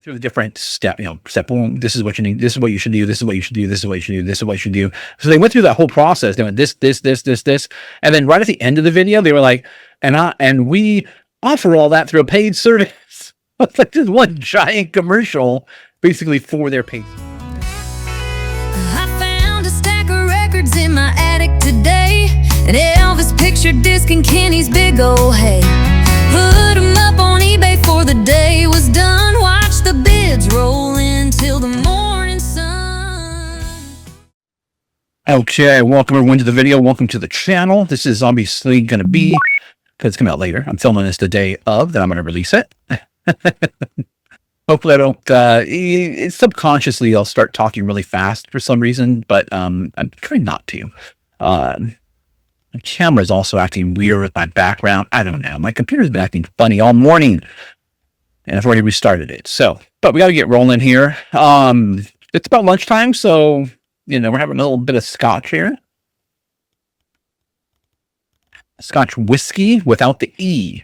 through the different step one, this is what you need, this is what you should do, this is what you should do, this is what you should do, this is what you should do. So they went through that whole process doing this. And then right at the end of the video, they were like, and we offer all that through a paid service. It's like this one giant commercial basically for their paid. I found a stack of records in my attic today, an Elvis picture disc and Kenny's big old hay. Put them up on eBay for the day was done. Watch the bids roll in till the morning sun. Okay, welcome everyone to the video. Welcome to the channel. This is obviously going to be, because it's coming out later, I'm filming this the day of that I'm going to release it. Hopefully I don't, subconsciously I'll start talking really fast for some reason, but I'm trying not to. My camera is also acting weird with my background. I don't know. My computer's been acting funny all morning, and I've already restarted it. So, but we got to get rolling here. It's about lunchtime, so, we're having a little bit of scotch here. Scotch whiskey without the E.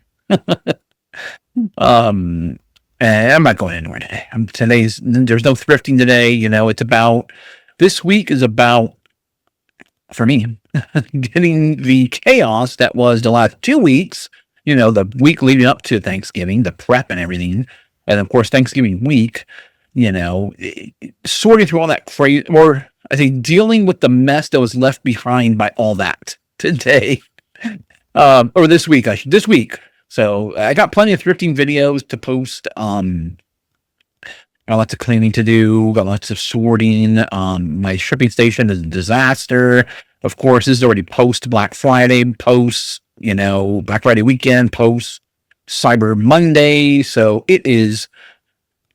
And I'm not going anywhere today. There's no thrifting today. It's about, this week is about, for me, getting the chaos that was the last 2 weeks, the week leading up to Thanksgiving, the prep and everything. And of course, Thanksgiving week, sorting through all that crazy, or I think dealing with the mess that was left behind by all that today, or this week, this week. So I got plenty of thrifting videos to post. Got lots of cleaning to do, got lots of sorting. My shipping station is a disaster. Of course, this is already post Black Friday, post, Black Friday weekend, post Cyber Monday. So it is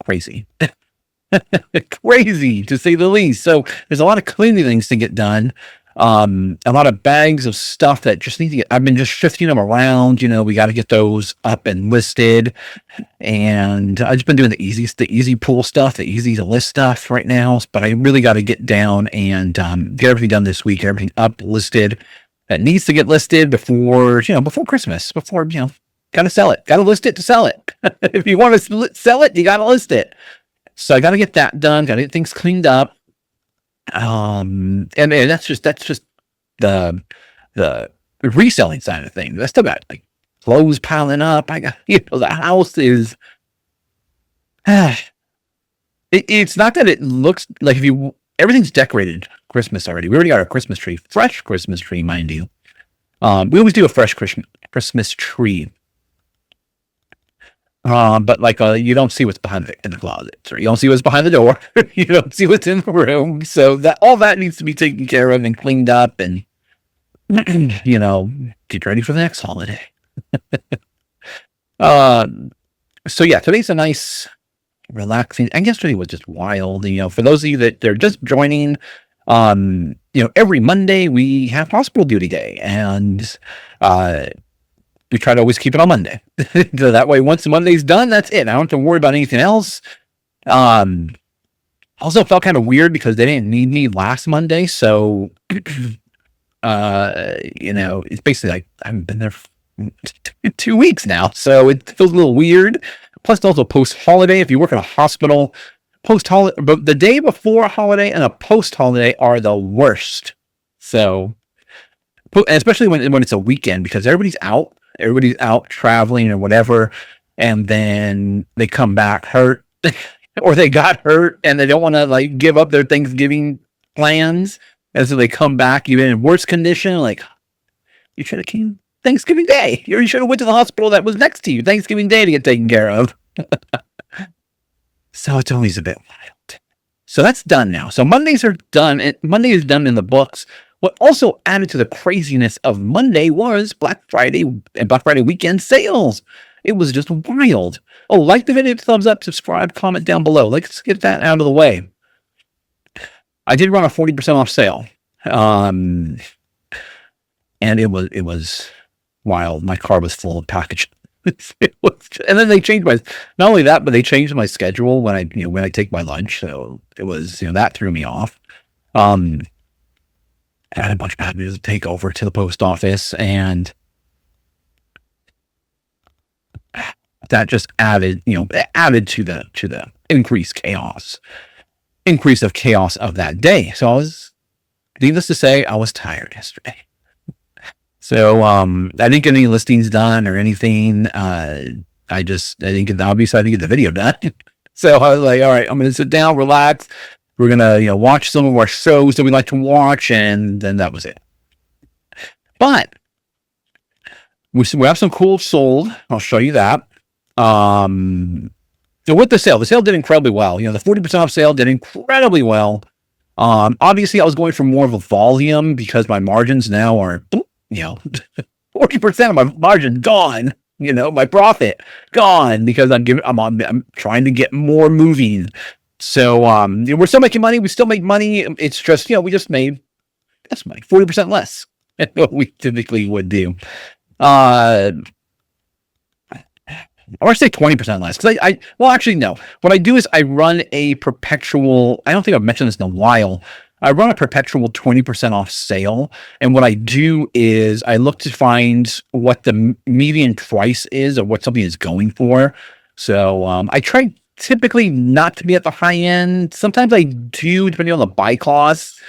crazy. Crazy to say the least. So there's a lot of cleaning things to get done. A lot of bags of stuff that just need to get, I've been just shifting them around, we got to get those up and listed. And I've just been doing the easy pull stuff, the easy to list stuff right now. But I really got to get down and, get everything done this week, everything up listed that needs to get listed before Christmas, got to sell it, got to list it to sell it. If you want to sell it, you got to list it. So I got to get that done, got to get things cleaned up. And that's just the reselling side of things. That's still got like clothes piling up. I got, the house is, it's not that it looks like everything's decorated Christmas already. We already got our Christmas tree, fresh Christmas tree, mind you. We always do a fresh Christmas tree. But you don't see what's behind in the closet, or you don't see what's behind the door. You don't see what's in the room. So that all that needs to be taken care of and cleaned up, and get ready for the next holiday. So yeah, today's a nice, relaxing. And yesterday was just wild. For those of you that they're just joining, every Monday we have hospital duty day, and we try to always keep it on Monday. So that way, once Monday's done, that's it. I don't have to worry about anything else. Also felt kind of weird because they didn't need me last Monday. So, it's basically like I haven't been there for 2 weeks now. So it feels a little weird. Plus, also post-holiday. If you work in a hospital, post-holiday, but the day before a holiday and a post-holiday are the worst. So, and especially when it's a weekend, because everybody's out traveling or whatever, and then they come back hurt or they got hurt and they don't want to give up their Thanksgiving plans, and so they come back even in worse condition. Like, you should have came Thanksgiving Day, you should have went to the hospital that was next to you Thanksgiving Day to get taken care of. So it's always a bit wild. So that's done now. So Mondays are done, and Monday is done in the books. What also added to the craziness of Monday was Black Friday and Black Friday weekend sales. It was just wild. Oh, like the video, thumbs up, subscribe, comment down below. Let's get that out of the way. I did run a 40% off sale. And it was wild. My car was full of packages. And then they changed not only that, but they changed my schedule when I take my lunch. So it was, that threw me off. I had a bunch of packages to take over to the post office, and that just added, added to the increase of chaos of that day. So needless to say, I was tired yesterday. So I didn't get any listings done or anything. I didn't get the video done. So I was like, all right, I'm gonna sit down, relax. We're gonna, watch some of our shows that we like to watch, and then that was it. But we have some cool sold. I'll show you that. So with the sale did incredibly well. The 40% off sale did incredibly well. Obviously I was going for more of a volume because my margins now are, 40% of my margin gone. My profit gone because I'm trying to get more moving. So we're still making money. We still make money. It's just, we just made that's money 40% less than what we typically would do. I want to say 20% less because well, actually, no. What I do is I run a perpetual, I don't think I've mentioned this in a while. I run a perpetual 20% off sale. And what I do is I look to find what the median price is of what something is going for. So I try typically not to be at the high end. Sometimes I do, depending on the buy cost.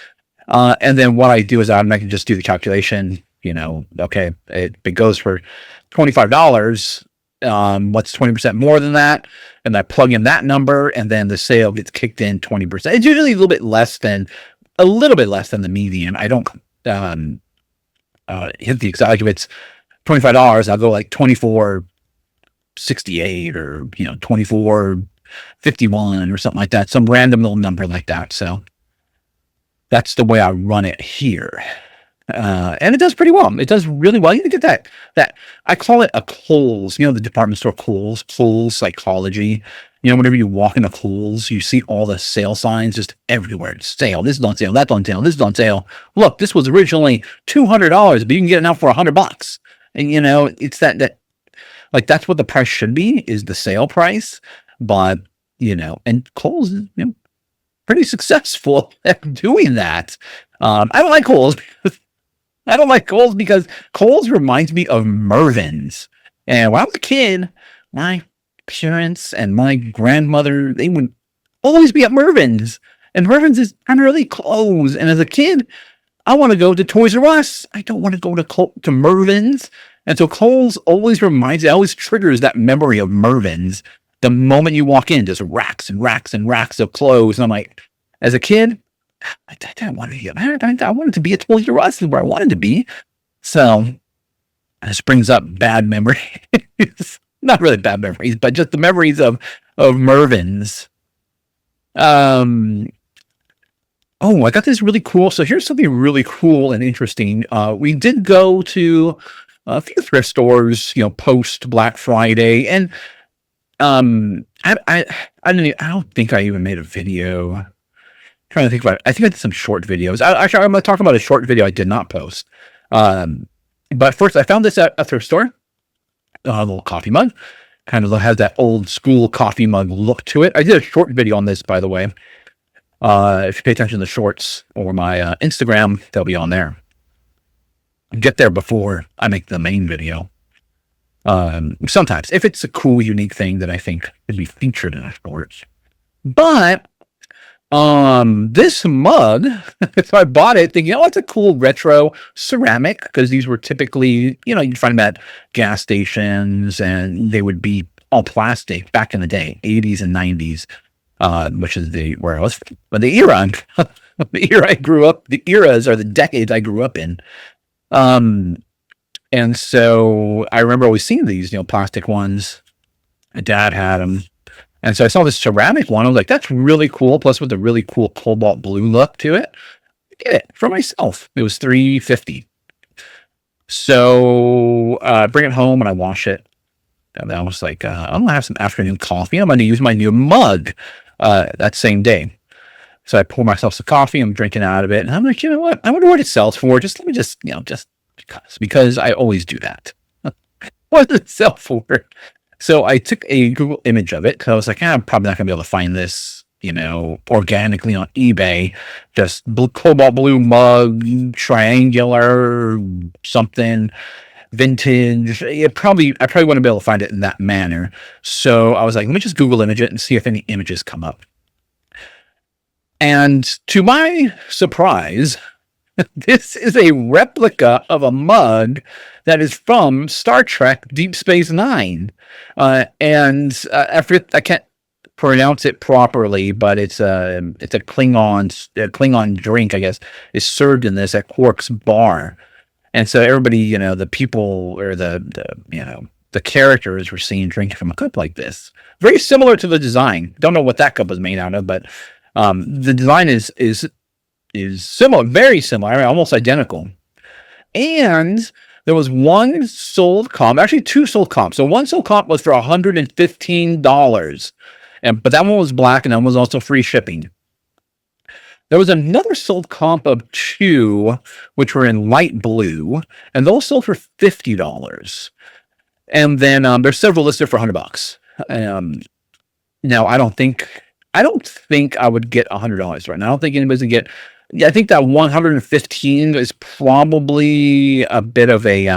And then what I do is I can just do the calculation, okay, it goes for $25. What's 20% more than that? And I plug in that number, and then the sale gets kicked in 20%. It's usually a little bit less than the median. I don't hit the exact. If it's $25, I'll go like 24.68 or 24.51 or something like that. Some random little number like that. So that's the way I run it here. And it does pretty well. It does really well. You get that I call it a Kohl's, the department store Kohl's psychology. Whenever you walk into Kohl's, you see all the sale signs just everywhere. It's sale. This is on sale. That's on sale. This is on sale. Look, this was originally $200, but you can get it now for $100. And it's that like that's what the price should be, is the sale price. But and Kohl's is pretty successful at doing that. I don't like Kohl's. I don't like Kohl's because Kohl's reminds me of Mervyn's. And when I was a kid, my parents and my grandmother, they would always be at Mervyn's. And Mervyn's is primarily clothes. And as a kid, I want to go to Toys R Us. I don't want to go to Mervyn's. And so Kohl's always triggers that memory of Mervyn's. The moment you walk in, just racks and racks and racks of clothes. And I'm like, as a kid, I didn't want to be. I wanted to be at Toys R Us, where I wanted to be. So this brings up bad memories. Not really bad memories, but just the memories of Mervyn's. Oh, I got this really cool. So here's something really cool and interesting. We did go to a few thrift stores, post Black Friday, and I don't think I even made a video. Trying to think about it. I think I did some short videos. Actually, I'm going to talk about a short video I did not post. But first, I found this at a thrift store. A little coffee mug. Kind of has that old school coffee mug look to it. I did a short video on this, by the way. If you pay attention to the shorts or my Instagram, they'll be on there. Get there before I make the main video. Sometimes, if it's a cool, unique thing that I think could be featured in a short. But this mug, so I bought it thinking, it's a cool retro ceramic, because these were typically, you'd find them at gas stations, and they would be all plastic back in the day, 80s and 90s, which is where I was, but the era I grew up, the eras are the decades I grew up in. And so I remember always seeing these, plastic ones. My dad had them. And so I saw this ceramic one. I was like, that's really cool. Plus with a really cool cobalt blue look to it. I did it for myself. It was $3.50. So I bring it home and I wash it. And then I was like, I'm going to have some afternoon coffee. I'm going to use my new mug that same day. So I pour myself some coffee. I'm drinking out of it. And I'm like, you know what? I wonder what it sells for. Let me just because I always do that. What does it sell for? So I took a Google image of it, because I was like, I'm probably not going to be able to find this, organically on eBay. Just cobalt blue mug, triangular something. vintage. I probably wouldn't be able to find it in that manner. So I was like, let me just Google image it and see if any images come up. And to my surprise, this is a replica of a mug that is from Star Trek Deep Space Nine. I can't pronounce it properly, but it's a Klingon drink, I guess, is served in this at Quark's bar. And so everybody, the people or the characters were seen drinking from a cup like this. Very similar to the design. Don't know what that cup was made out of, but the design is similar, very similar, I mean, almost identical. And there was one sold comp, actually two sold comps. So one sold comp was for $115, but that one was black, and that one was also free shipping. There was another sold comp of two, which were in light blue, and those sold for $50. And then there's several listed for $100. Now I don't think I would get $100 right now. I don't think anybody's gonna get. Yeah, I think that 115 is probably a bit of a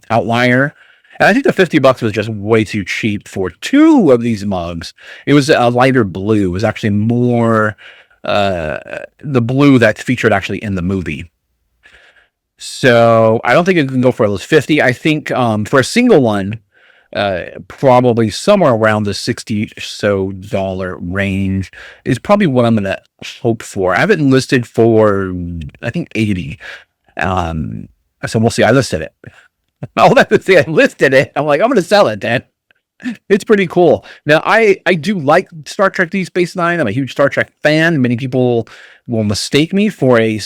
outlier. And I think the $50 was just way too cheap for two of these mugs. It was a lighter blue. It was actually more the blue that's featured actually in the movie. So I don't think it can go for those 50. I think for a single one, probably somewhere around the $60 range is probably what I'm gonna hope for. I have it listed for I think 80. So we'll see. I listed it. I'll have to say I listed it. I'm like, I'm gonna sell it, Dan. It's pretty cool. Now, I do like Star Trek Deep Space Nine. I'm a huge Star Trek fan. Many people will mistake me for a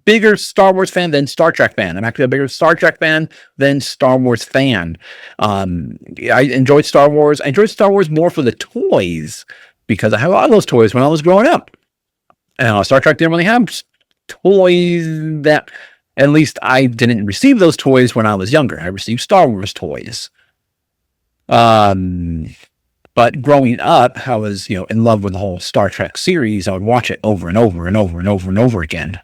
bigger Star Wars fan than Star Trek fan. I'm actually a bigger Star Trek fan than Star Wars fan. I enjoyed Star Wars. I enjoyed Star Wars more for the toys because I had a lot of those toys when I was growing up. Star Trek didn't really have toys that, at least I didn't receive those toys when I was younger. I received Star Wars toys. But growing up, I was, in love with the whole Star Trek series. I would watch it over and over and over and over and over again.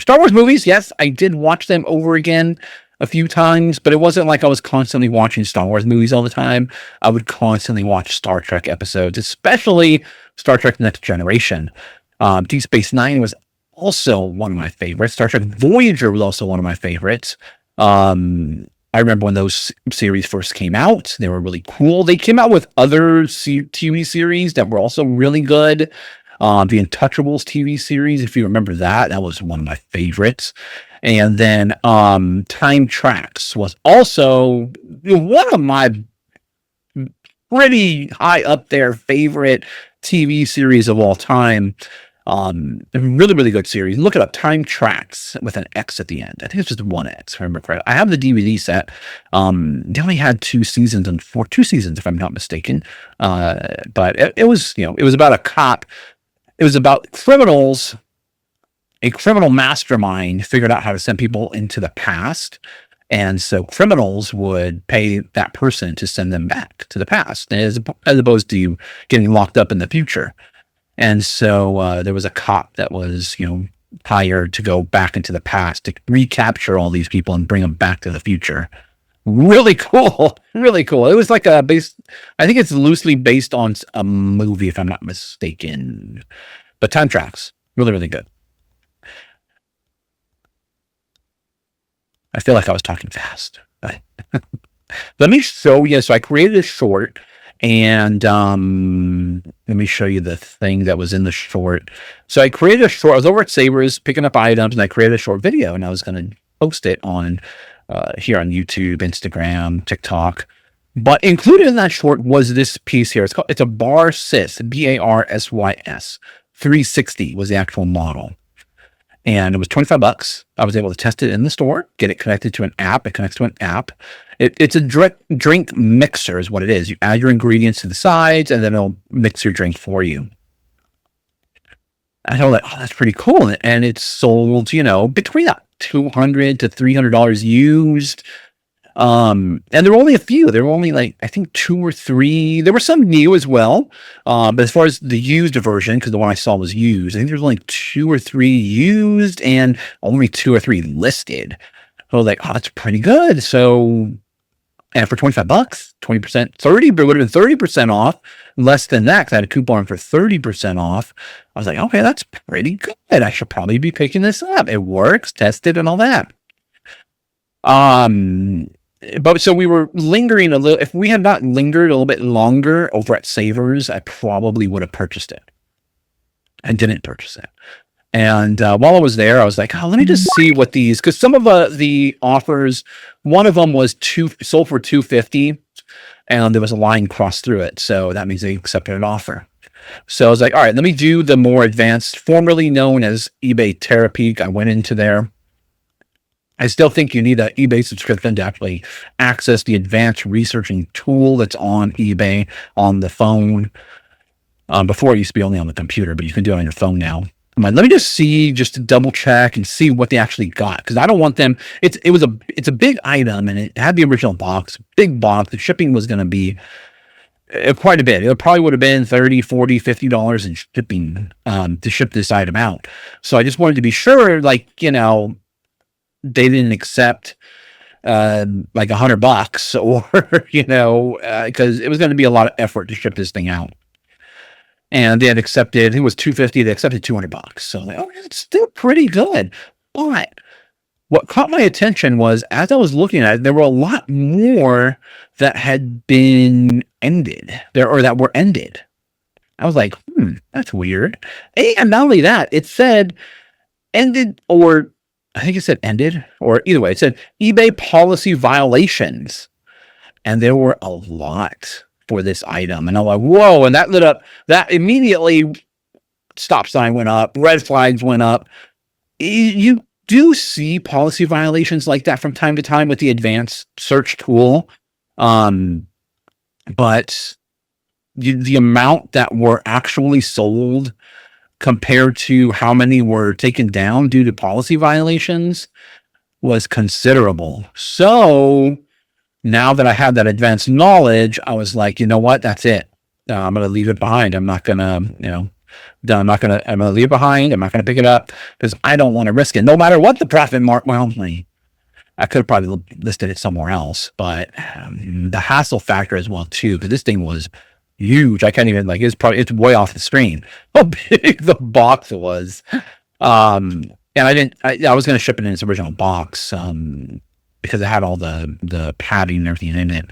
Star Wars movies, yes, I did watch them over again a few times, but it wasn't like I was constantly watching Star Wars movies all the time. I would constantly watch Star Trek episodes, especially Star Trek The Next Generation. Deep Space Nine was also one of my favorites. Star Trek Voyager was also one of my favorites. I remember when those series first came out. They were really cool. They came out with other TV series that were also really good. The Untouchables TV series, if you remember that was one of my favorites. And then Time Tracks was also one of my pretty high up there favorite TV series of all time. Really, really good series. Look it up. Time Tracks with an X at the end. I think it's just one X, if I remember correctly. I have the DVD set. They only had two seasons, if I'm not mistaken. But it was, it was about a cop. It was about criminals. A criminal mastermind figured out how to send people into the past. And so criminals would pay that person to send them back to the past, as opposed to getting locked up in the future. And so there was a cop that was, hired to go back into the past to recapture all these people and bring them back to the future. Really cool. Really cool. It was like I think it's loosely based on a movie, if I'm not mistaken. But Time Tracks, really, really good. I feel like I was talking fast. Let me show you. So I created a short. And let me show you the thing that was in the short. So I created a short. I was over at Sabres picking up items, and I created a short video, and I was going to post it on here on YouTube, Instagram, TikTok. But included in that short was this piece here. It's a Barsys, Barsys. 360 was the actual model. And it was $25. I was able to test it in the store, get it connected to an app. It connects to an app. It's a drink mixer is what it is. You add your ingredients to the sides, and then it'll mix your drink for you. And I was like, oh, that's pretty cool. And it's sold, between $200 to $300 used. And there were only a few. There were only I think 2 or 3. There were some new as well. But as far as the used version, because the one I saw was used, I think there's only 2 or 3 used and only 2 or 3 listed. I was like, oh, that's pretty good. So, and for $25, 20%, 30, but it would have been 30% off, less than that, because I had a coupon for 30% off. I was like, okay, that's pretty good. I should probably be picking this up. It works, tested, and all that. But so we were lingering a little. If we had not lingered a little bit longer over at Savers, I probably would have purchased it. I didn't purchase it. And while I was there, I was like, oh, let me just see what these, because some of the offers, one of them was sold for $250, and there was a line crossed through it. So that means they accepted an offer. So I was like, all right, let me do the more advanced, formerly known as eBay Terapeak. I went into there. I still think you need an eBay subscription to actually access the advanced researching tool that's on eBay on the phone. Before it used to be only on the computer, but you can do it on your phone now. I'm like, let me just see, just to double check and see what they actually got, because I don't want them. It's a big item, and it had the original box, big box. The shipping was going to be quite a bit. It probably would have been $30, $40, $50 in shipping to ship this item out. So I just wanted to be sure, like, they didn't accept like $100 or because it was going to be a lot of effort to ship this thing out. And they had accepted, it was $250, they accepted $200. So like, oh, it's still pretty good. But what caught my attention was, as I was looking at it, there were a lot more that had been ended or that were ended. I was like, that's weird. And not only that, it said ended, or I think it said ended, or either way, it said eBay policy violations. And there were a lot for this item. And I'm like, whoa. And that lit up, that immediately stop sign went up, red flags went up. You do see policy violations like that from time to time with the advanced search tool. But the amount that were actually sold compared to how many were taken down due to policy violations was considerable. So now that I had that advanced knowledge, I was like, you know what? That's it. I'm going to leave it behind. I'm not going to, I'm going to leave it behind. I'm not going to pick it up because I don't want to risk it. No matter what the profit mark, well, I could have probably listed it somewhere else, but the hassle factor as well too, because this thing was huge. I can't even, it's way off the screen how big the box was. And I was going to ship it in its original box, because it had all the padding and everything in it.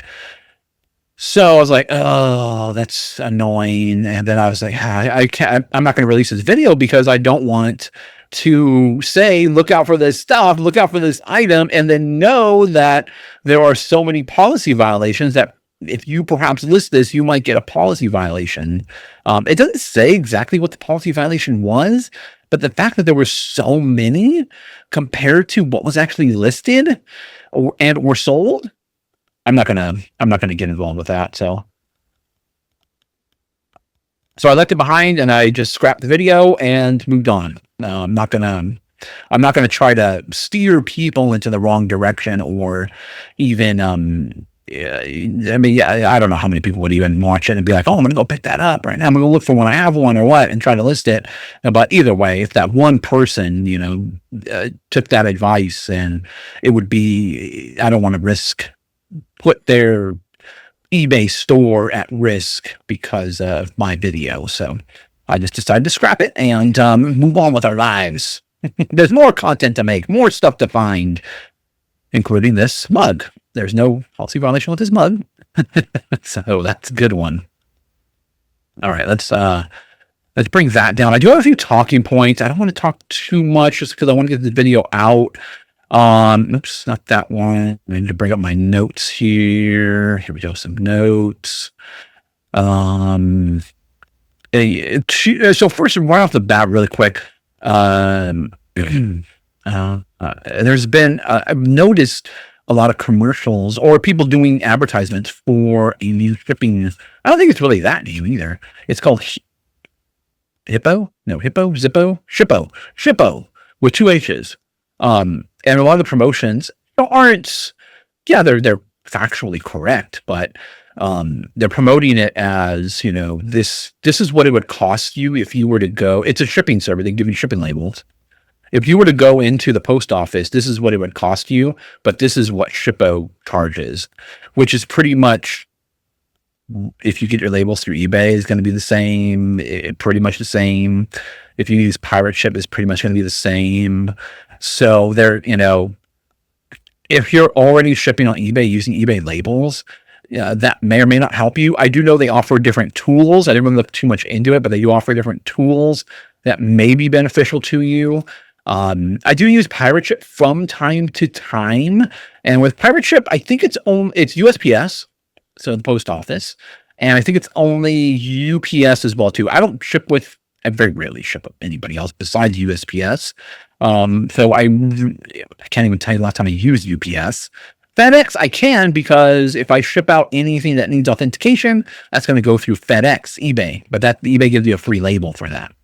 So I was like, oh, that's annoying. And then I was like, I'm not going to release this video because I don't want to say, look out for this stuff, look out for this item, and then know that there are so many policy violations that if you perhaps list this, you might get a policy violation. It doesn't say exactly what the policy violation was, but the fact that there were so many compared to what was actually listed or sold, I'm not gonna get involved with that. So I left it behind and I just scrapped the video and moved on. No, I'm not gonna try to steer people into the wrong direction or even I don't know how many people would even watch it and be like, oh, I'm gonna go pick that up right now. I'm gonna look for when I have one or what and try to list it. But either way, if that one person, took that advice, and it would be, I don't want to put their eBay store at risk because of my video. So I just decided to scrap it and move on with our lives. There's more content to make, more stuff to find, including this mug. There's no policy violation with this mug. So that's a good one. All right, let's bring that down. I do have a few talking points. I don't want to talk too much just because I want to get the video out. Oops, not that one. I need to bring up my notes here. Here we go, some notes. So first, right off the bat, really quick, there's been, I've noticed a lot of commercials or people doing advertisements for a new shipping. I don't think it's really that new either. It's called Shippo with two H's. And a lot of the promotions aren't, they're factually correct, but they're promoting it as, this is what it would cost you if you were to go. It's a shipping service. They give you shipping labels. if you were to go into the post office, this is what it would cost you, but this is what Shippo charges, which is pretty much, if you get your labels through eBay, is going to be the same, pretty much the same. If you use Pirate Ship, it's pretty much going to be the same. So they're, if you're already shipping on eBay using eBay labels, that may or may not help you. I do know they offer different tools. I didn't really look too much into it, but they do offer different tools that may be beneficial to you. I do use Pirate Ship from time to time, and with Pirate Ship, I think it's USPS, so the post office, and I think it's only UPS as well too. I very rarely ship with anybody else besides USPS. So I can't even tell you the last time I used UPS. FedEx, I can, because if I ship out anything that needs authentication, that's going to go through FedEx, eBay, but eBay gives you a free label for that.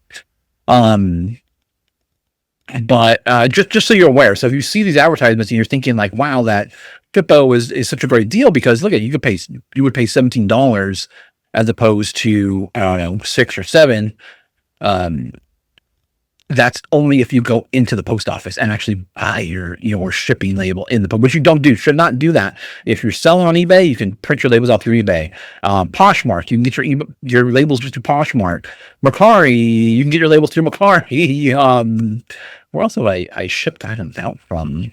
But just so you're aware, so if you see these advertisements and you're thinking like, wow, that Shippo is such a great deal, because look at, you would pay $17 as opposed to, I don't know, $6 or $7. That's only if you go into the post office and actually buy your shipping label in the post, which you don't do. Should not do that. If you're selling on eBay, you can print your labels out through eBay. Poshmark, you can get your labels through Poshmark. Mercari, you can get your labels through Mercari. Where else have I shipped items out from?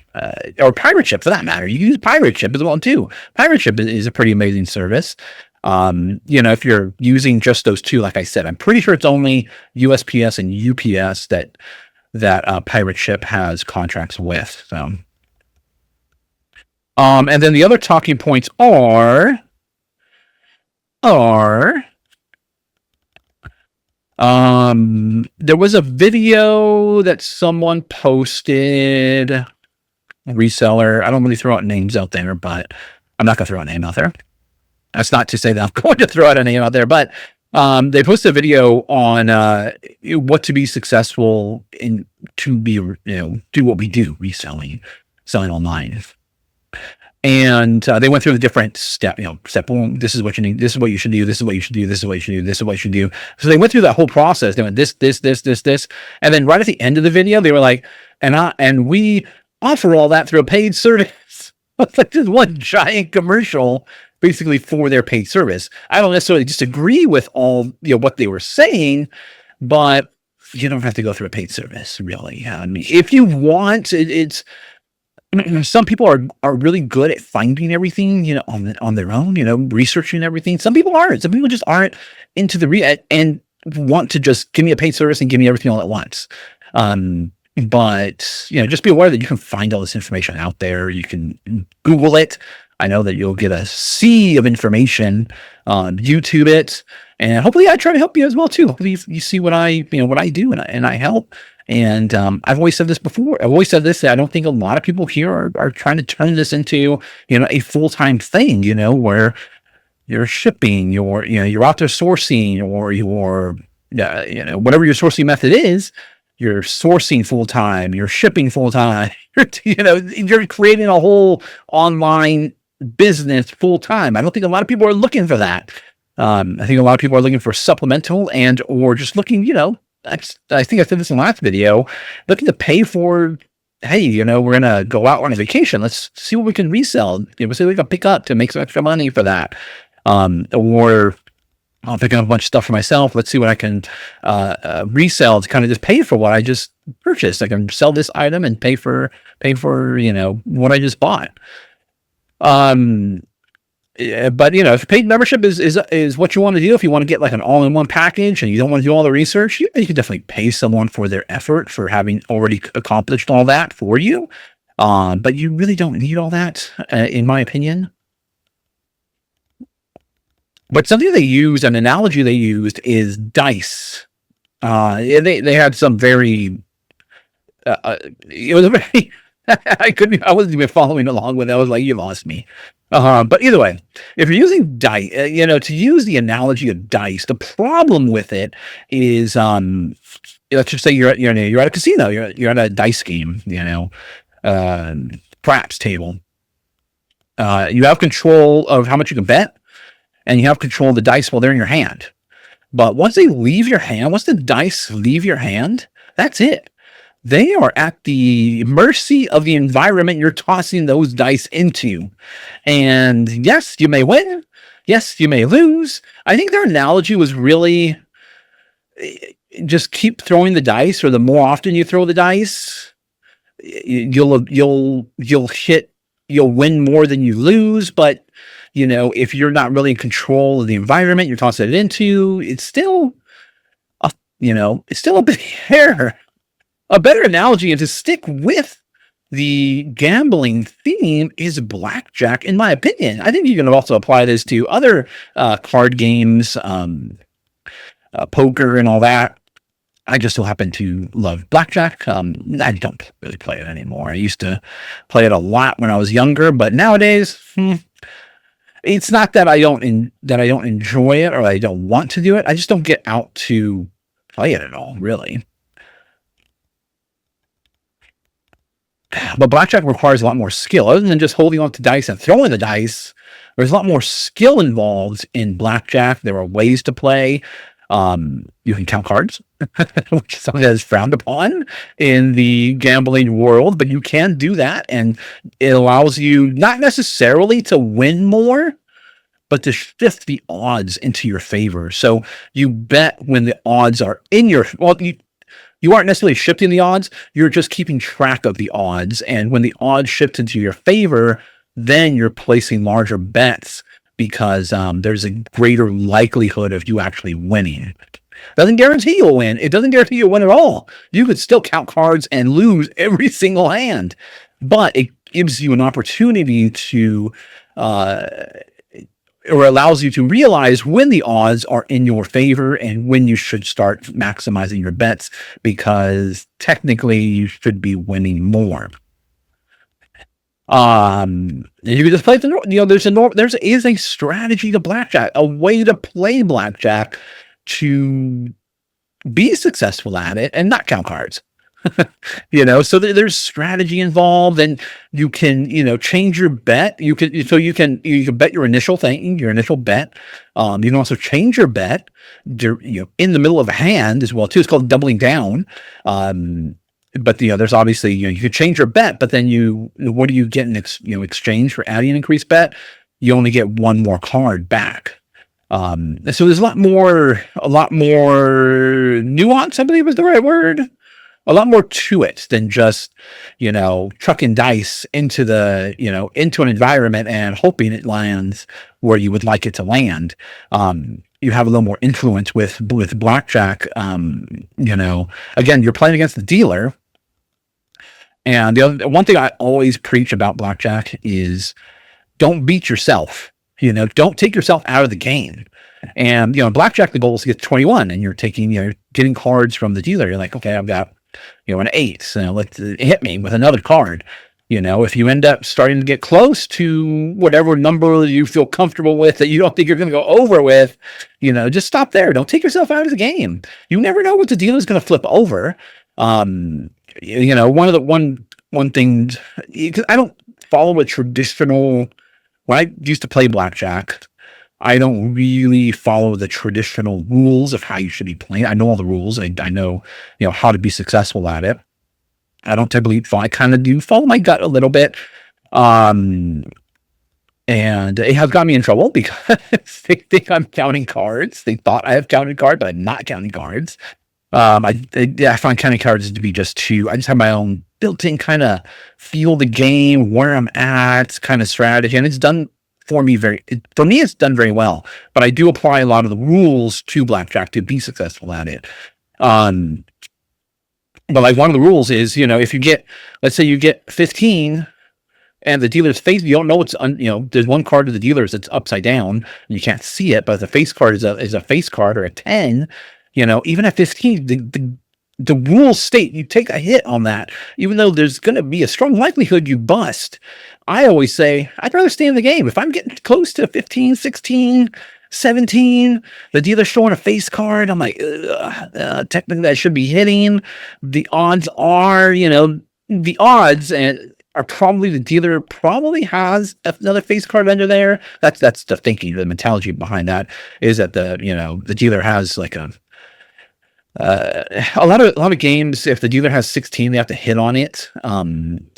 Or Pirate Ship, for that matter. You can use Pirate Ship as well too. Pirate Ship is a pretty amazing service. If you're using just those two, like I said, I'm pretty sure it's only USPS and UPS that Pirate Ship has contracts with. So, and then the other talking points are there was a video that someone posted, Reseller. I don't really throw out names out there, but I'm not gonna throw out a name out there. That's not to say that I'm going to throw out a name out there, but they posted a video on what to be successful in, to be, do what we do, reselling, selling online. And they went through the different step one, this is what you need, this is what you should do, this is what you should do, this is what you should do, this is what you should do. So they went through that whole process. They went this, and then right at the end of the video, they were like, and we offer all that through a paid service. It's like this one giant commercial basically for their paid service. I don't necessarily disagree with all what they were saying, but you don't have to go through a paid service, really. I mean, if you want, it's some people are really good at finding everything, on their own, researching everything. Some people aren't. Some people just aren't into and want to just give me a paid service and give me everything all at once. But just be aware that you can find all this information out there. You can Google it. I know that you'll get a sea of information on YouTube it, and hopefully I try to help you as well too. Hopefully you see what I do and I help. And I've always said this before. I've always said this, that I don't think a lot of people here are trying to turn this into a full-time thing. Where you're shipping, you're out there sourcing, or whatever your sourcing method is. You're sourcing full time, you're shipping full time, you're creating a whole online business full time. I don't think a lot of people are looking for that. I think a lot of people are looking for supplemental or just looking, I think I said this in the last video, looking to pay for, hey, we're going to go out on a vacation. Let's see what we can resell. See what we can pick up to make some extra money for that. Or I'll pick up a bunch of stuff for myself. Let's see what I can resell to kind of just pay for what I just purchased. I can sell this item and pay for what I just bought. But if paid membership is what you want to do, if you want to get like an all-in-one package and you don't want to do all the research, you can definitely pay someone for their effort for having already accomplished all that for you. But you really don't need all that, in my opinion. But something they used, an analogy they used, is dice. They had some very. It was a very. I wasn't even following along with it. I was like, you lost me. But either way, if you're using dice, to use the analogy of dice, the problem with it is, let's just say you're at a casino, you're at a dice game, craps table. You have control of how much you can bet, and you have control of the dice while they're in your hand. But once they leave your hand, once the dice leave your hand, that's it. they are at the mercy of the environment you're tossing those dice into. And yes, you may win. Yes, you may lose. I think their analogy was really just keep throwing the dice, or the more often you throw the dice, you'll hit, you'll win more than you lose. But if you're not really in control of the environment you're tossing it into, it's still it's still a bit hair. A better analogy, and to stick with the gambling theme, is blackjack, in my opinion. I think you can also apply this to other card games, poker and all that. I just so happen to love blackjack. I don't really play it anymore. I used to play it a lot when I was younger, but nowadays, it's not that I don't enjoy it or I don't want to do it. I just don't get out to play it at all, really. But blackjack requires a lot more skill. Other than just holding on to dice and throwing the dice, there's a lot more skill involved in blackjack. There are ways to play. You can count cards, which is something that is frowned upon in the gambling world, but you can do that, and it allows you not necessarily to win more, but to shift the odds into your favor. So you bet when the odds are in your, well, you aren't necessarily shifting the odds, you're just keeping track of the odds. And when the odds shift into your favor, then you're placing larger bets because there's a greater likelihood of you actually winning. Doesn't guarantee you'll win. It doesn't guarantee you'll win at all. You could still count cards and lose every single hand, but it gives you an opportunity to, or allows you to realize when the odds are in your favor and when you should start maximizing your bets, because technically you should be winning more. You can just play there is a strategy to blackjack, a way to play blackjack to be successful at it and not count cards. So there's strategy involved, and you can, change your bet. You can bet your initial thing, your initial bet. You can also change your bet, in the middle of a hand as well too. It's called doubling down. But there's obviously, you could change your bet, but then what do you get in exchange for adding an increased bet? You only get one more card back. So there's a lot more nuance, I believe is the right word. A lot more to it than just, chucking dice into into an environment and hoping it lands where you would like it to land. You have a little more influence with blackjack. Again, you're playing against the dealer. And the one thing I always preach about blackjack is don't beat yourself. Don't take yourself out of the game. And, in blackjack, the goal is to get 21, and you're getting cards from the dealer. You're like, okay, I've got, an 8. So let's hit me with another card. If you end up starting to get close to whatever number you feel comfortable with that you don't think you're going to go over with, just stop there. Don't take yourself out of the game. You never know what the dealer's going to flip over. One thing, because I don't follow a traditional, when I used to play blackjack, I don't really follow the traditional rules of how you should be playing. I know all the rules. I know, how to be successful at it. I don't typically I kind of do follow my gut a little bit. And it has got me in trouble because they think I'm counting cards. They thought I have counted cards, but I'm not counting cards. I find counting cards to be just I just have my own built-in kind of feel the game, where I'm at kind of strategy. And it's done for me it's done very well, but I do apply a lot of the rules to blackjack to be successful at it. But like one of the rules is, let's say you get 15 and the dealer's face, you don't know there's one card of the dealer's that's upside down and you can't see it, but the face card is a face card, or a 10, even at 15, the rules state you take a hit on that, even though there's going to be a strong likelihood you bust. I always say, I'd rather stay in the game. If I'm getting close to 15, 16, 17, the dealer's showing a face card, I'm like, technically I should be hitting. The odds are, are probably the dealer probably has another face card under there. That's the thinking, the mentality behind that is that the dealer has like A lot of games, if the dealer has 16, they have to hit on it,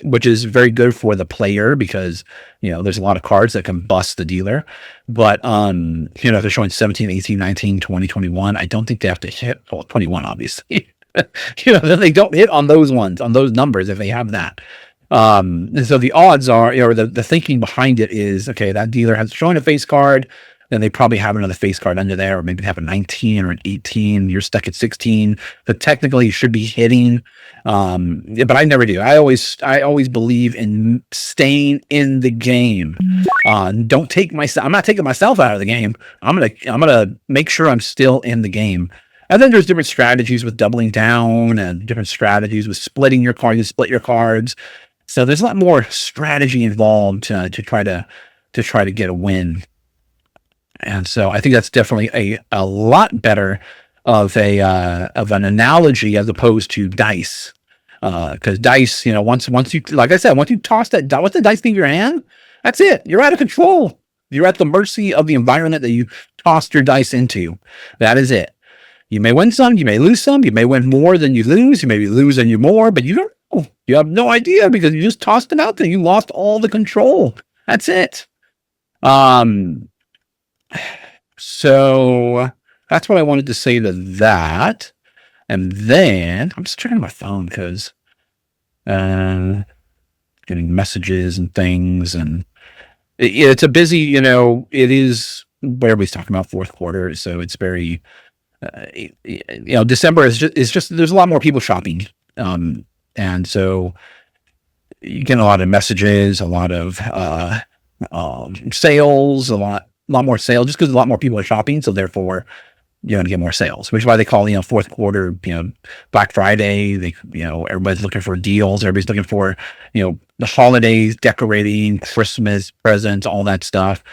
which is very good for the player because there's a lot of cards that can bust the dealer. But if they're showing 17, 18, 19, 20, 21, I don't think they have to hit 21, obviously. They don't hit on those ones, on those numbers if they have that. And so the odds are, or the thinking behind it is, okay, that dealer has shown a face card, then they probably have another face card under there, or maybe they have a 19 or an 18. You're stuck at 16. So technically you should be hitting. But I never do. I always believe in staying in the game. Don't take myself. I'm not taking myself out of the game. I'm gonna make sure I'm still in the game. And then there's different strategies with doubling down and different strategies with splitting your cards. You split your cards. So there's a lot more strategy involved to try to get a win. And so I think that's definitely a lot better of an analogy as opposed to dice. Because dice, once you, like I said, once you toss that, once the dice leave your hand, that's it. You're out of control. You're at the mercy of the environment that you tossed your dice into. That is it. You may win some, you may lose some, you may win more than you lose, you may be losing you more, but you don't know. You have no idea because you just tossed it out there. You lost all the control. That's it. So that's what I wanted to say to that. And then I'm just checking my phone because getting messages and things, and it's a busy, it is where everybody's talking about fourth quarter. So it's very, December is just there's a lot more people shopping. And so you get a lot of messages, a lot of sales, a lot more sales, just because a lot more people are shopping. So therefore, you're going to get more sales, which is why they call, fourth quarter, Black Friday. Everybody's looking for deals. Everybody's looking for, the holidays, decorating, Christmas presents, all that stuff.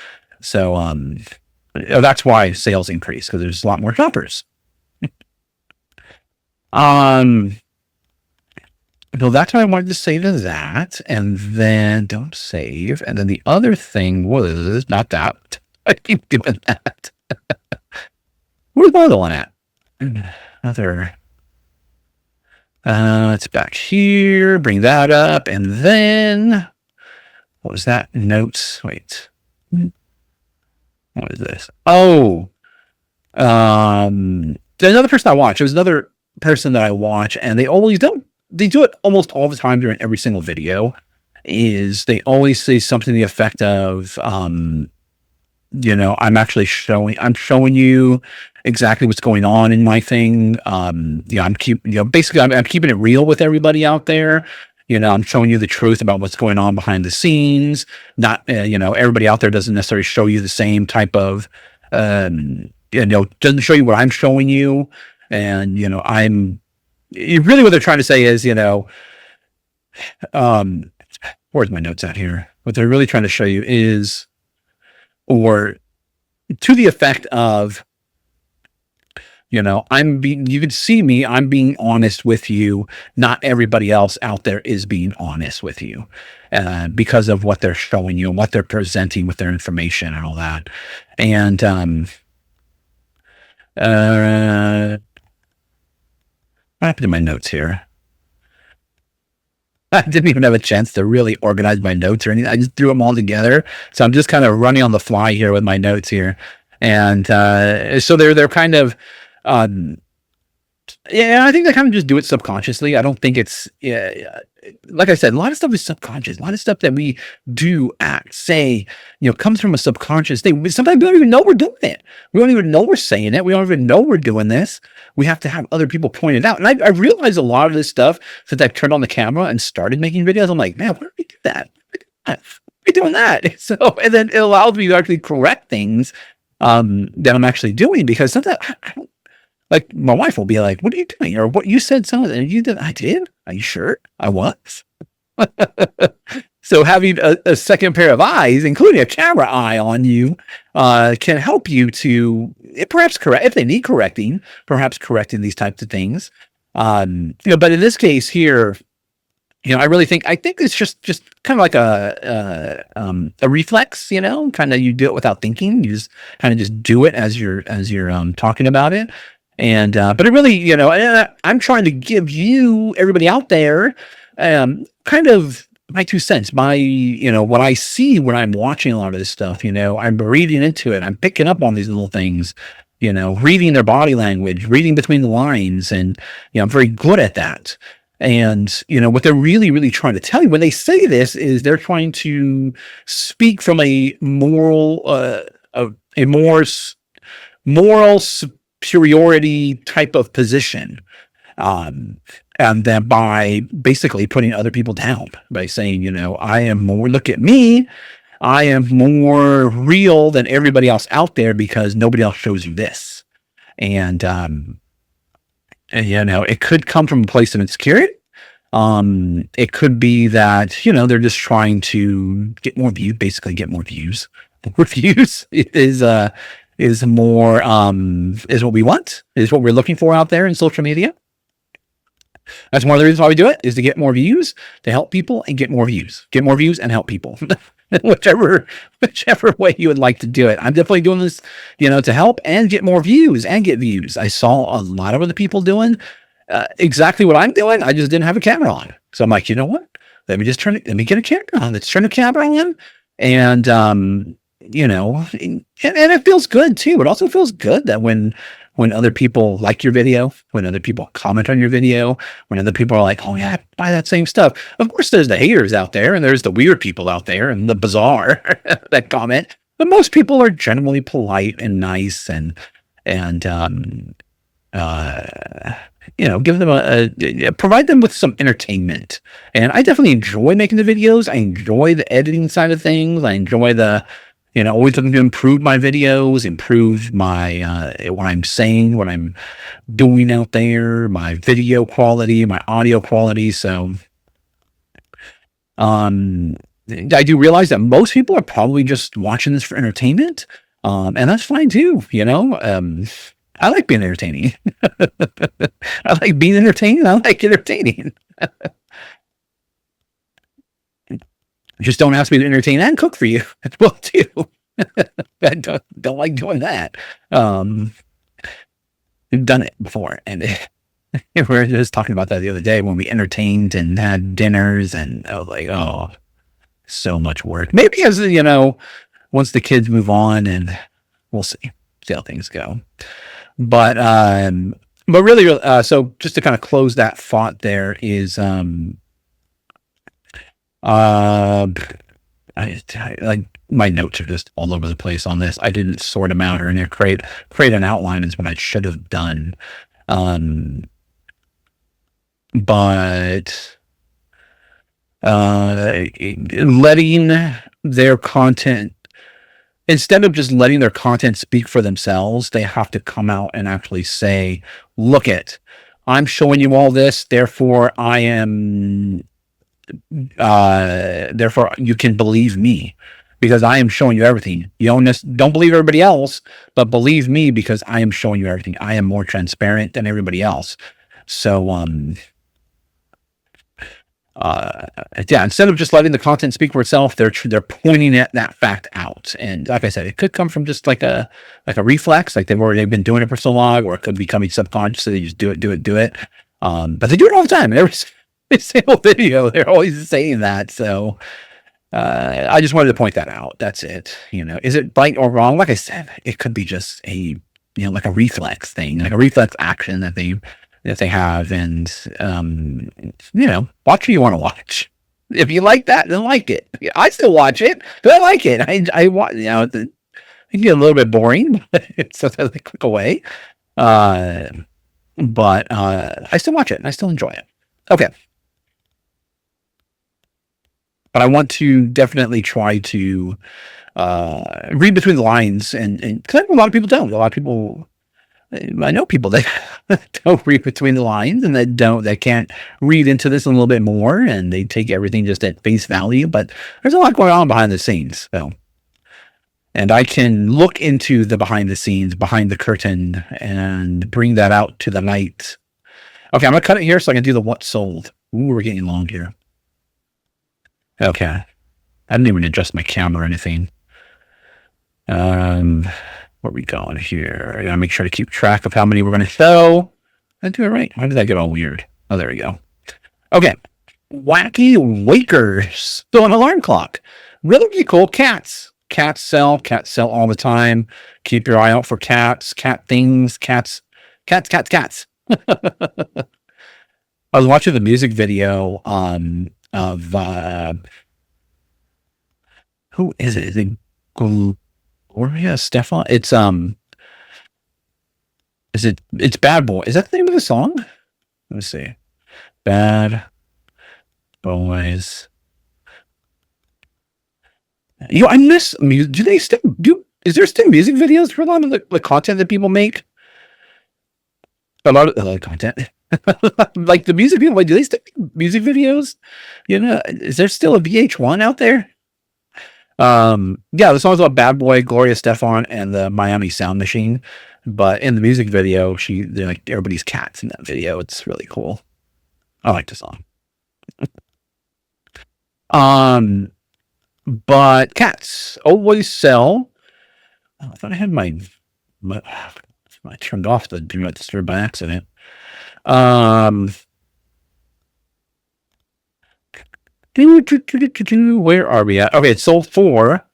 So that's why sales increase, because there's a lot more shoppers. So that's what I wanted to say to that. And then don't save. And then the other thing was not that. I keep doing that. Where's the other one at? Another. It's back here. Bring that up. And then what was that? Notes. Wait. What is this? Oh. Another person I watch. It was another person that I watch, and they always don't. They do it almost all the time during every single video. Is they always say something to the effect of, I'm showing you exactly what's going on in my thing. Basically I'm keeping it real with everybody out there. I'm showing you the truth about what's going on behind the scenes. Not, everybody out there doesn't necessarily show you the same type of, doesn't show you what I'm showing you. And, really what they're trying to say is, where's my notes at here? What they're really trying to show you is, or to the effect of, you can see me, I'm being honest with you. Not everybody else out there is being honest with you, because of what they're showing you and what they're presenting with their information and all that. And, what happened to my notes here? I didn't even have a chance to really organize my notes or anything. I just threw them all together. So I'm just kind of running on the fly here with my notes here. And so they're kind of, I think they kind of just do it subconsciously. I don't think it's, like I said, a lot of stuff is subconscious. A lot of stuff that we do, act, say, comes from a subconscious thing. Sometimes we don't even know we're doing it. We don't even know we're saying it. We don't even know we're doing this. We have to have other people point it out. And I realized a lot of this stuff since I've turned on the camera and started making videos. I'm like, man, why do we do that? Why are we doing that? So, and then it allows me to actually correct things that I'm actually doing, because sometimes I don't, like, my wife will be like, what are you doing? Or what, you said something and you did. I did. Are you sure? I was. So having a second pair of eyes, including a camera eye on you, can help you to perhaps correct, if they need correcting, perhaps correcting these types of things. But in this case here, I think it's just kind of like a reflex, kind of, you do it without thinking. You just kind of just do it as you're talking about it. But it really, I'm trying to give you, everybody out there, kind of my 2 cents, what I see when I'm watching a lot of this stuff. I'm reading into it. I'm picking up on these little things, reading their body language, reading between the lines. And, I'm very good at that. And, what they're really, really trying to tell you when they say this is they're trying to speak from a moral, a more moral superiority type of position. And then by basically putting other people down by saying, I am more, look at me, I am more real than everybody else out there because nobody else shows you this. And it could come from a place of insecurity. It could be that, they're just trying to get more views, basically get more views. More views is more, is what we want, is what we're looking for out there in social media. That's one of the reasons why we do it, is to get more views, to help people and get more views and help people. whichever way you would like to do it. I'm definitely doing this, to help and get more views and get views. I saw a lot of other people doing exactly what I'm doing. I just didn't have a camera on. So I'm like, you know what? Let me get a camera on. Let's turn the camera on. And, and it feels good too. It also feels good that when other people like your video, when other people comment on your video, when other people are like, oh yeah, I buy that same stuff. Of course, there's the haters out there and there's the weird people out there and the bizarre that comment. But most people are generally polite and nice and give them provide them with some entertainment. And I definitely enjoy making the videos. I enjoy the editing side of things. I enjoy the, always looking to improve my videos, improve my, what I'm saying, what I'm doing out there, my video quality, my audio quality. So, I do realize that most people are probably just watching this for entertainment. And that's fine too, I like being entertaining. I like being entertaining. I like entertaining. Just don't ask me to entertain and cook for you as well too. I don't like doing that. We've done it before, and we were just talking about that the other day when we entertained and had dinners, and I was like, oh, so much work. Maybe as once the kids move on, and we'll see how things go. But really, so just to kind of close that thought, there is like my notes are just all over the place on this. I didn't sort them out or create an outline is what I should have done. But letting their content, instead of just letting their content speak for themselves, they have to come out and actually say, look I'm showing you all this, therefore therefore you can believe me because I am showing you everything. You don't believe everybody else, but believe me because I am showing you everything. I am more transparent than everybody else. So, instead of just letting the content speak for itself, they're pointing at that fact out. And like I said, it could come from just like a reflex, like they've been doing it for so long, or it could be coming subconsciously. They just do it. But they do it all the time. Every single video, they're always saying that. So, I just wanted to point that out. That's it. Is it right or wrong? Like I said, it could be just a, like a reflex thing, like a reflex action that they have. And, watch what you want to watch. If you like that, then like it. I still watch it, but I like it. I watch, it can get a little bit boring, but sometimes they click away. But I still watch it and I still enjoy it. Okay. But I want to definitely try to read between the lines, and because a lot of people don't. A lot of people, I know people that don't read between the lines and that can't read into this a little bit more, and they take everything just at face value. But there's a lot going on behind the scenes, so. And I can look into the behind the scenes, behind the curtain, and bring that out to the light. Okay, I'm gonna cut it here so I can do the what sold. Ooh, we're getting long here. Okay. I didn't even adjust my camera or anything. where we going here? I gotta make sure to keep track of how many we're going to show. I do it right. Why did that get all weird? Oh, there we go. Okay. Wacky wakers. So an alarm clock. Really, really cool. Cats. Cats sell all the time. Keep your eye out for cats, cat things, cats. I was watching the music video of who is it? Is it Gloria Stefan? It's it's Bad Boy. Is that the name of the song? Let me see. Bad Boys. I miss music. Do they still do? Is there still music videos for a lot of the content that people make? A lot of content, like the music people. Do they still make music videos? Is there still a VH1 out there? Yeah, the song's about Bad Boy, Gloria Stefan, and the Miami Sound Machine. But in the music video, they're like everybody's cats in that video. It's really cool. I like the song. But cats always sell. Oh, I thought I had my I turned off the do not disturb by accident. Where are we at? Okay, it sold for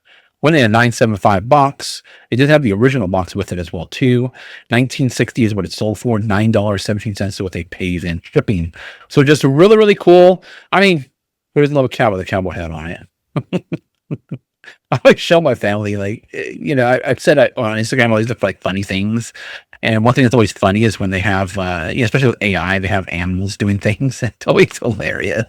went in a $975. It did have the original box with it as well too. $19.60 is what it sold for. $9.17 is what they paid in shipping. So just really, really cool. I mean, there's a little cat with a cowboy hat on it. I always show my family, like, I've said on Instagram, I always look for like funny things. And one thing that's always funny is when they have, especially with AI, they have animals doing things. It's always hilarious.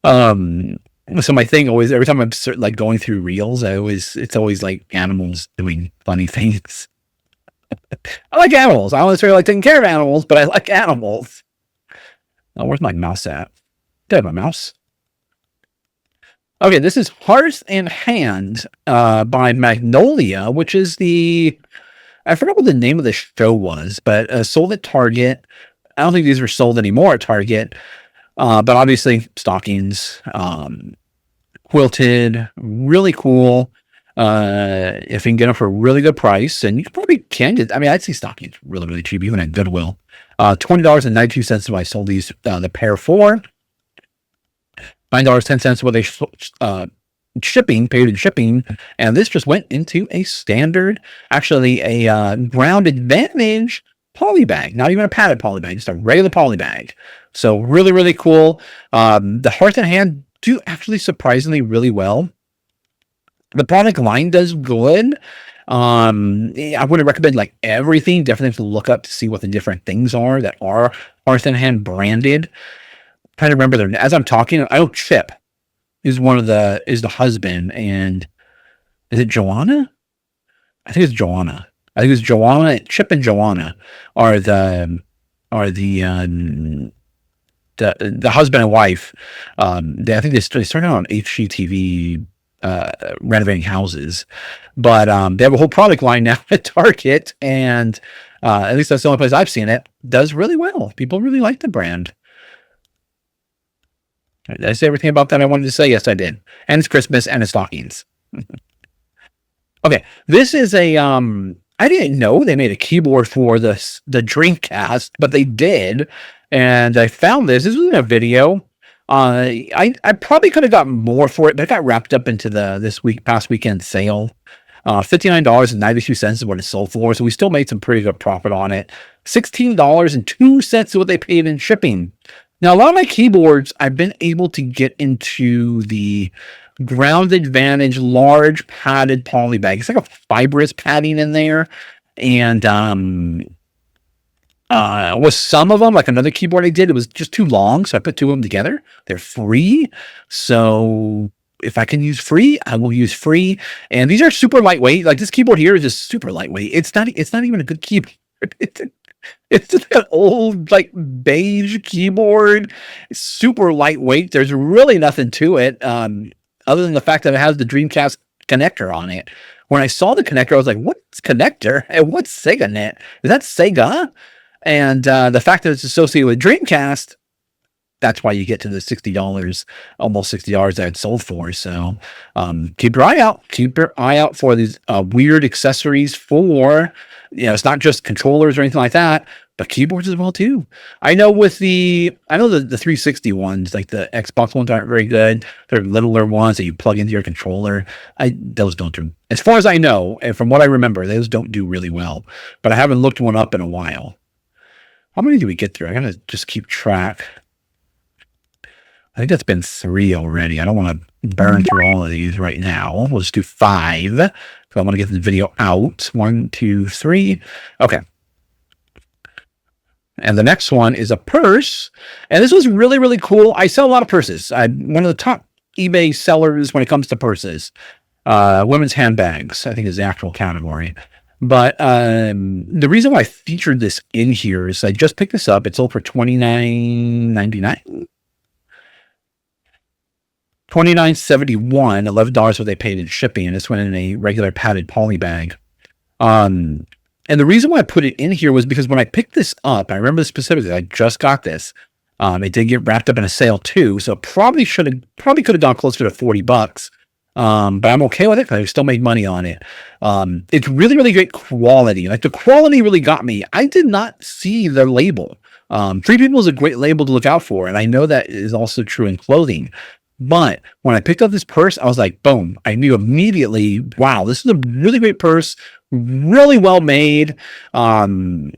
So my thing always, every time I'm like going through reels, it's always like animals doing funny things. I like animals. I don't necessarily like taking care of animals, but I like animals. Oh, where's my mouse at? Did I have my mouse? Okay, this is Hearth and Hand by Magnolia, which is I forgot what the name of the show was, but sold at Target. I don't think these were sold anymore at Target, but obviously stockings, quilted, really cool. If you can get them for a really good price, and you probably can get, I mean, I'd say stockings really, really cheap, even at Goodwill. $20.92 is what I sold these, the pair for. $9.10 what they paid in shipping, and this just went into a standard, actually a Ground Advantage poly bag, not even a padded poly bag, just a regular poly bag. So really, really cool. The Hearth and Hand do actually surprisingly really well. The product line does good. I wouldn't recommend like everything. Definitely have to look up to see what the different things are that are Hearth and Hand branded. Trying to remember as I'm talking, I know Chip is the husband, and is it Joanna? I think it's Joanna. Chip and Joanna are the husband and wife. I think they started out on HGTV renovating houses, but they have a whole product line now at Target, and at least that's the only place I've seen it. Does really well. People really like the brand. Did I say everything about that I wanted to say? Yes, I did. And it's Christmas and it's stockings. Okay, this is I didn't know they made a keyboard for the Dreamcast, but they did. And I found this. This was in a video. I probably could have gotten more for it, but it got wrapped up into the past weekend sale. $59.92 is what it sold for. So we still made some pretty good profit on it. $16.02 is what they paid in shipping. Now, a lot of my keyboards, I've been able to get into the Ground Advantage large padded poly bag. It's like a fibrous padding in there. And with some of them, like another keyboard I did, it was just too long, so I put two of them together. They're free. So if I can use free, I will use free. And these are super lightweight. Like this keyboard here is just super lightweight. It's not even a good keyboard. It's just an old, like, beige keyboard. It's super lightweight. There's really nothing to it, other than the fact that it has the Dreamcast connector on it. When I saw the connector, I was like, what's connector? And what's SegaNet? Is that Sega? And the fact that it's associated with Dreamcast, that's why you get to the $60, almost $60 that it's sold for. So keep your eye out. Keep your eye out for these weird accessories for, it's not just controllers or anything like that, but keyboards as well too. I know the 360 ones, like the Xbox ones, aren't very good. They're littler ones that you plug into your controller. Those don't do, as far as I know, and from what I remember, those don't do really well. But I haven't looked one up in a while. How many do we get through? I gotta just keep track. I think that's been 3 already. I don't want to burn through all of these right now. We'll just do 5. So I want to get the video out. 1, 2, 3. Okay. And the next one is a purse. And this was really, really cool. I sell a lot of purses. I'm one of the top eBay sellers when it comes to purses. Women's handbags, I think, is the actual category. But the reason why I featured this in here is I just picked this up. It sold for $29.99. $29.71, $11 what they paid in shipping, and this went in a regular padded poly bag. And the reason why I put it in here was because when I picked this up, I remember specifically, I just got this. It did get wrapped up in a sale too, so probably could have gone closer to $40. But I'm okay with it because I still made money on it. It's really, really great quality. Like, the quality really got me. I did not see the label. Free People is a great label to look out for, and I know that is also true in clothing. But when I picked up this purse, I was like, boom, I knew immediately, wow, this is a really great purse, really well made. Most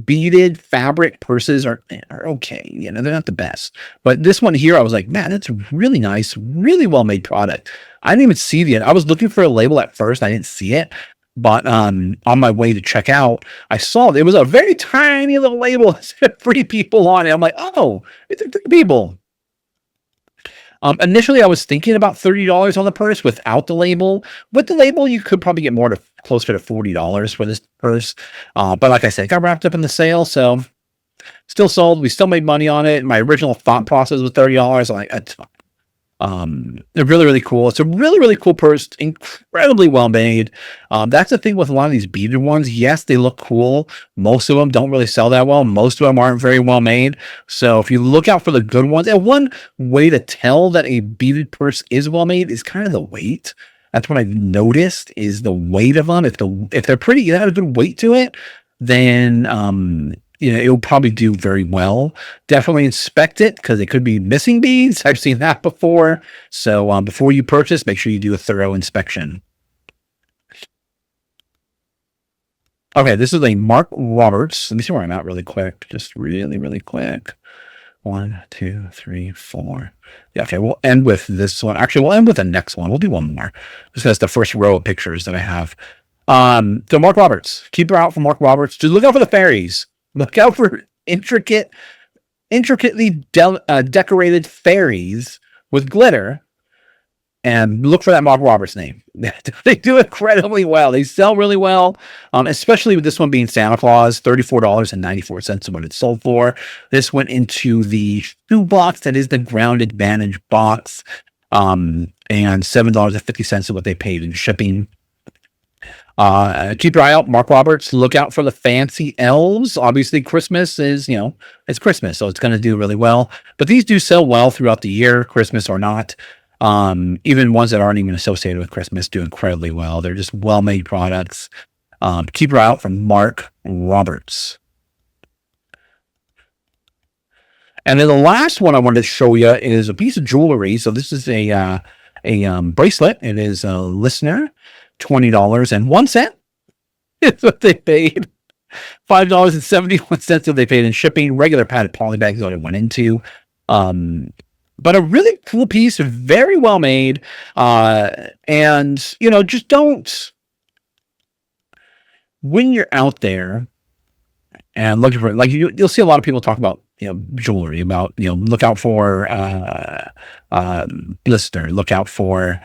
beaded fabric purses are okay. They're not the best. But this one here, I was like, man, that's a really nice, really well made product. I didn't even see I was looking for a label at first. I didn't see it. But on my way to check out, I saw it was a very tiny little label that said Free People on it. I'm like, oh, it's Free People. Initially, I was thinking about $30 on the purse without the label. With the label, you could probably get closer to $40 for this purse. But like I said, it got wrapped up in the sale, so still sold. We still made money on it. My original thought process was $30. I'm like, that's fine. They're really, really cool. It's a really, really cool purse, incredibly well made. That's the thing with a lot of these beaded ones. Yes, they look cool. Most of them don't really sell that well. Most of them aren't very well made. So if you look out for the good ones, and one way to tell that a beaded purse is well made is kind of the weight. That's what I've noticed, is the weight of them. If they're pretty, they have a good weight to it, then it'll probably do very well. Definitely inspect it, because it could be missing beads. I've seen that before. So before you purchase, make sure you do a thorough inspection. Okay, this is a Mark Roberts. Let me see where I'm at really quick. Just really, really quick. 1, 2, 3, 4. Yeah, okay, we'll end with this one. Actually, we'll end with the next one. We'll do one more. Just because the first row of pictures that I have. So Mark Roberts. Keep your eye out for Mark Roberts. Just look out for the fairies. Look out for intricately decorated fairies with glitter, and look for that Mark Roberts name. They do incredibly well. They sell really well, especially with this one being Santa Claus. $34.94 is what it's sold for. This went into the shoe box that is the Ground Advantage box, and $7.50 is what they paid in shipping. Keep your eye out, Mark Roberts. Look out for the fancy elves. Obviously, Christmas is, it's Christmas, so it's going to do really well. But these do sell well throughout the year, Christmas or not. Even ones that aren't even associated with Christmas do incredibly well. They're just well-made products. Keep your eye out for Mark Roberts. And then the last one I wanted to show you is a piece of jewelry. So this is a bracelet. It is a listener. $20.01 is what they paid. $5.71 is what they paid in shipping. Regular padded poly bags is what it went into. But a really cool piece, very well made. And just don't, when you're out there and looking for, like, you'll see a lot of people talk about jewelry, about look out for blister, look out for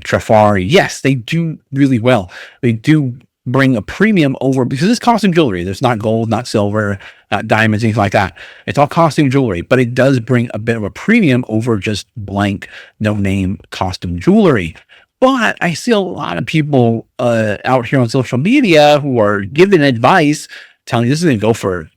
Trafari. Yes, they do really well. They do bring a premium over, because it's costume jewelry. There's not gold, not silver, not diamonds, anything like that. It's all costume jewelry, but it does bring a bit of a premium over just blank, no name costume jewelry. But I see a lot of people out here on social media who are giving advice, telling you this is going to go for,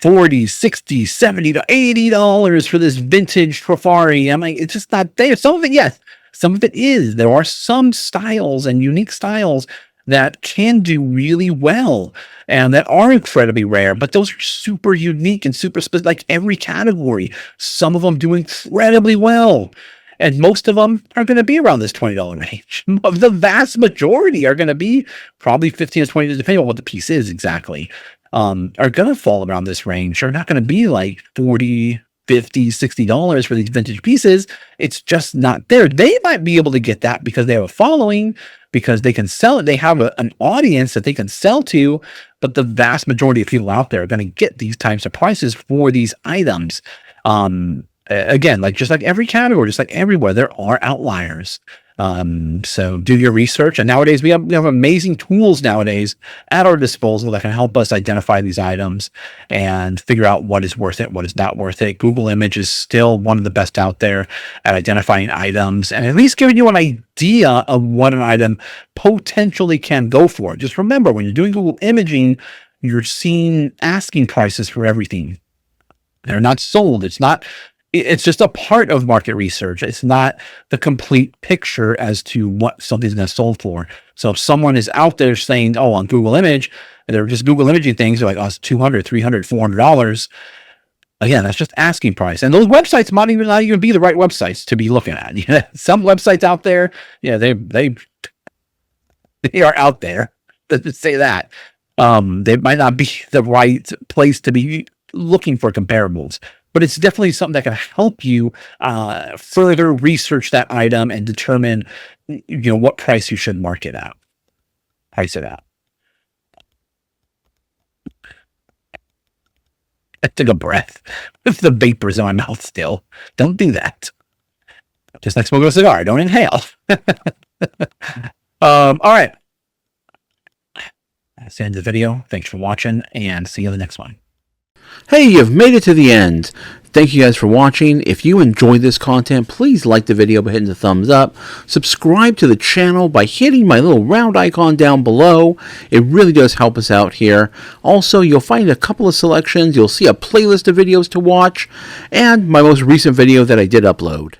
$40, $60, $70 to $80 for this vintage Trifari. I'm like, it's just not there. Some of it, yes. Some of it is. There are some styles and unique styles that can do really well and that are incredibly rare, but those are super unique and super specific, like every category. Some of them do incredibly well. And most of them are going to be around this $20 range. The vast majority are going to be probably 15 to 20, depending on what the piece is exactly, are going to fall around this range. They're not going to be like 40, 50, $60 for these vintage pieces. It's just not there. They might be able to get that because they have a following, because they can sell it. They have an audience that they can sell to, but the vast majority of people out there are going to get these types of prices for these items. Again, like just like every category, just like everywhere, there are outliers. So do your research. And nowadays we have amazing tools nowadays at our disposal that can help us identify these items and figure out what is worth it, what is not worth it. Google Image is still one of the best out there at identifying items and at least giving you an idea of what an item potentially can go for. Just remember, when you're doing Google imaging, you're seeing asking prices for everything. They're not sold. It's just a part of market research. It's not the complete picture as to what something's going to sold for. So if someone is out there saying, oh, on Google Image, and they're just Google imaging things, they're like, oh, it's $200, $300, $400. Again, that's just asking price. And those websites might not even be the right websites to be looking at. Some websites out there, they are out there. Let's say that. They might not be the right place to be looking for comparables. But it's definitely something that can help you further research that item and determine, what price you should price it at. I took a breath with the vapors in my mouth still. Don't do that. Just like smoking a cigar. Don't inhale. All right. That's the end of the video. Thanks for watching and see you in the next one. Hey, you've made it to the end. Thank you guys for watching. If you enjoyed this content, please like the video by hitting the thumbs up. Subscribe to the channel by hitting my little round icon down below. It really does help us out here. Also, you'll find a couple of selections. You'll see a playlist of videos to watch and my most recent video that I did upload.